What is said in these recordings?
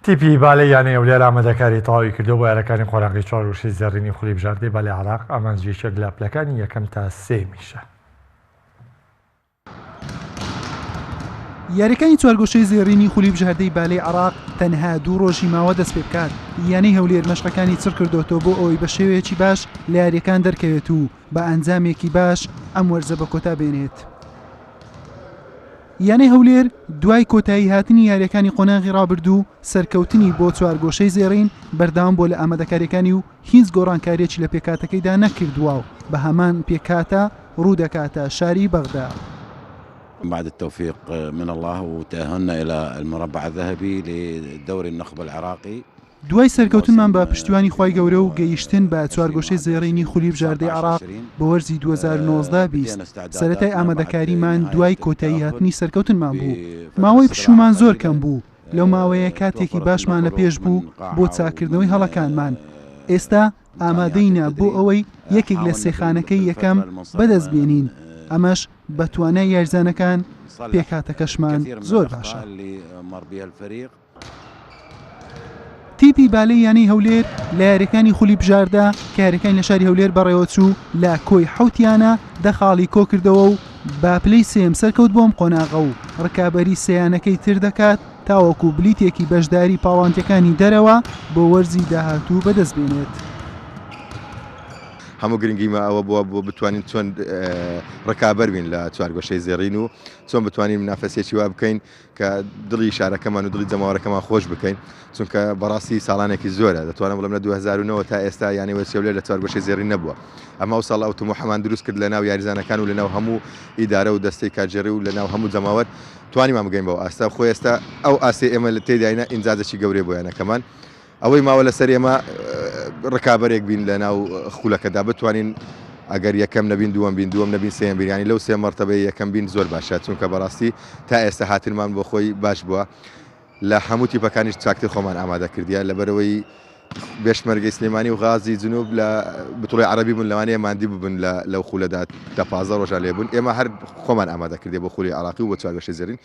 تیپی بالەی یانەی ئەولێر ئامادەکاری تەواوی کردو بۆ یاریەکانی خۆراکی 4 وشەی زێڕینی خولی بژاردەی بالای عێراق ئامانجێکێک لە پلەکانی 1 تا 3 میشە. یاریەکانی چوارگۆشەی زێڕینی خولی بژاردەی بالای عێراق تەنها 2 ڕۆژی ماوە دەست پێ بکات. یانەی هەولێر مەشقەکانی چڕ کردوتەوە بۆ ئەوەی بە شێوەیەکی باش لە یاریەکان دەرکەوێت و بە ئەنجامێکی باش ئەم وەرزە بە کۆتا بێنێت. یانەی هەولێر دوای کۆتایی هاتنی یاریەکانی قۆناغی ڕابردوو سەرکەوتنی بۆ چوارگۆشەی زێڕین بەردەوام بۆ لە ئامادەکاریەکانی و هیچ گۆڕانکاریەکی لە پێکاتەکەیدا نەکردووە و بە هەمان پێکاتە ڕوودەکاتە شاری بەغدا. بعد التوفيق من الله وتأهلنا إلى المربع الذهبي لدوري النخبة العراقي. دوای سەرکەوتنمان بە پشتیوانی خوای گەورە و گەیشتن بە چوارگۆشەی زێڕینی خولی بژاردەی عێراق بە وەرزی 2019 سەرەتای ئامادەکاریمان دوای کۆتایی هاتنی سەرکەوتنمان بوو. ماوەی پشومان زۆر کەم بوو. لەو ماوەیە کاتێکی باشمان لە پێش بوو بۆ چاکردنەوەی هەڵەکانمان. ئێستا ئامادەینە بۆ ئەوەی یەکێک لە سێخانەکەی یەکەم بەدەست بێنین. ئەمەش بە توانای یاریزانەکان پێکاتەکەشمان زۆر باشە. تیپی بالەی یانەی هەولێر لە یاریەکانی خولی بژاردە کە یاریەکانی لە شاری هەولێر بەڕێوەچوو لە کۆی حوتیانە دەخاڵی کۆ کردەوە و با پلەی سێم سەرکەوت بۆم قۆناغە و ڕکابەری سەیانەکەی تر دەکات تاوەکو بلیتێکی بەشداری پاڵانتیەکانی دەرەوە بۆ وەرزی داهاتوو بەدەست بێنێت. هەموو گرنگیمە ئەوە بووە بۆ بتوانین چۆن ڕکابەر بین لە چوارگۆشەی زێڕین و چۆن بتوانین منافەسێکی وا بکەین کە دڵی شارەکەمان و دڵی جەماوەڕەکەمان خۆش بکەین چونکە بەڕاستی ساڵانێکی زۆرە دەتوانم بڵێم لە 2009 تا ئێستا یانی وەرچێولێر لە چوارگۆشەی زێڕین نەبووە. ئەمە ئەو ساڵ ئەوتۆمۆحەمان دروست کرد لە ناو یاریزانەکان و لە ناو هەموو ئیدارە و دەستەی کاتژێڕی و لە ناو هەموو جەماوەر توانیمان بگەین بەوە ئاستا خۆ ئێستا ئەو ئاسی ئێمە لە تێداینا ئینجازێکی گەورەی بۆ یانەکەمان ئەوەی ماوە لەسەر ئێمە ڕکابەرێک بین لە ناو خولەکەدا بتوانین ئەگەر یەکەم نەبین دووەم بین دووەم نەبین سێم بین ینی لەو سێ مەرتەبەی یەکەم بین زۆر باشە چونکە بەڕاستی تا ئێستا هاتنمان بۆ خۆی باش بووە لە هەموو تیپەکانیش چاکتر خۆمان ئامادە کردیە لەبەرەوەی بێشمەرگەی سلێمانی و غازی جنوب لە بتوڵی عەرەبی بوون لەوانەیە ماندی ببن لەو خولەدا تا 15 ڕۆژە لێبوون ئێمە هەر خۆمان ئامادە کردی بۆ خولی عێراقی و بۆ چوارگۆشەی زێڕین.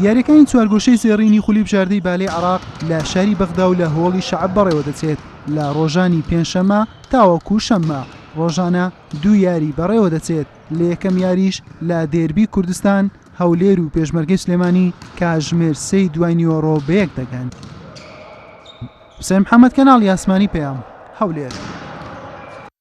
یاریەکانی چوارگۆشەی زێڕینی خولی بژاردەی بالای عێراق لە شاری بەغدا و لە هۆڵی شەعب بەڕێوە دەچێت لە ڕۆژانی پێنجشەممە تاوەکو شەممە ڕۆژانە 2 یاری بەڕێوە دەچێت لە یەکەم یاریش لە دێربی کوردستان هەولێر و پێشمەرگەی سلێمانی کاژمێر 3 دوای نیوەڕۆ بە یەک دەگەن. حوسێن محەممەد کەناڵی ئاسمانی پێیام هەولێر.